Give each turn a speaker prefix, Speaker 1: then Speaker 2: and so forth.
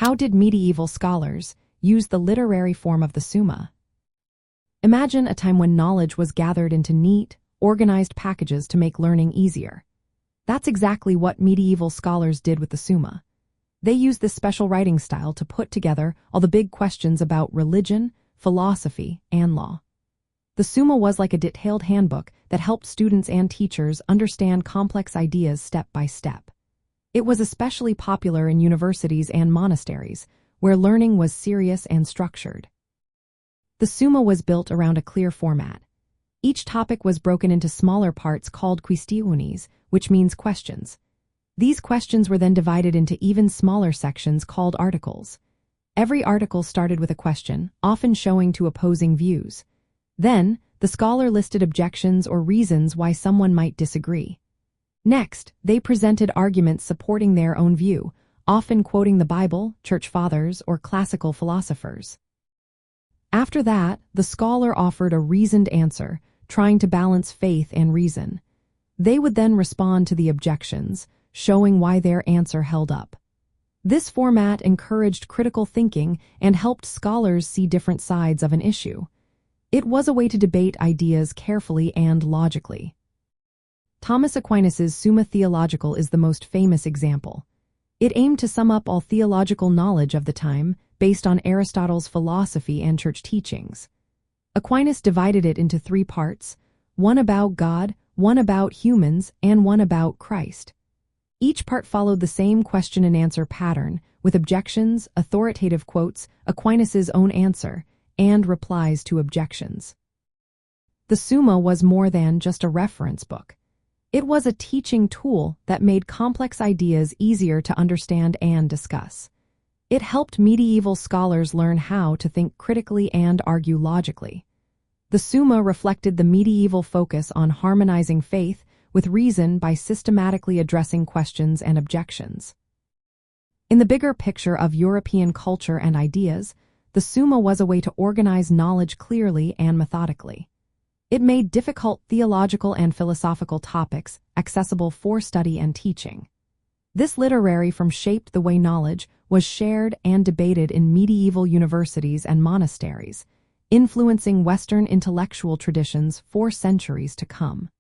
Speaker 1: How did medieval scholars use the literary form of the Summa? Imagine a time when knowledge was gathered into neat, organized packages to make learning easier. That's exactly what medieval scholars did with the Summa. They used this special writing style to put together all the big questions about religion, philosophy, and law. The Summa was like a detailed handbook that helped students and teachers understand complex ideas step by step. It was especially popular in universities and monasteries, where learning was serious and structured. The Summa was built around a clear format. Each topic was broken into smaller parts called quaestiones, which means questions. These questions were then divided into even smaller sections called articles. Every article started with a question, often showing two opposing views. Then, the scholar listed objections or reasons why someone might disagree. Next, they presented arguments supporting their own view, often quoting the Bible, church fathers, or classical philosophers. After that, the scholar offered a reasoned answer, trying to balance faith and reason. They would then respond to the objections, showing why their answer held up. This format encouraged critical thinking and helped scholars see different sides of an issue. It was a way to debate ideas carefully and logically. Thomas Aquinas' Summa Theological is the most famous example. It aimed to sum up all theological knowledge of the time, based on Aristotle's philosophy and church teachings. Aquinas divided it into 3 parts, one about God, one about humans, and one about Christ. Each part followed the same question and answer pattern, with objections, authoritative quotes, Aquinas' own answer, and replies to objections. The Summa was more than just a reference book. It was a teaching tool that made complex ideas easier to understand and discuss. It helped medieval scholars learn how to think critically and argue logically. The Summa reflected the medieval focus on harmonizing faith with reason by systematically addressing questions and objections. In the bigger picture of European culture and ideas, the Summa was a way to organize knowledge clearly and methodically. It made difficult theological and philosophical topics accessible for study and teaching. This literary form shaped the way knowledge was shared and debated in medieval universities and monasteries, influencing Western intellectual traditions for centuries to come.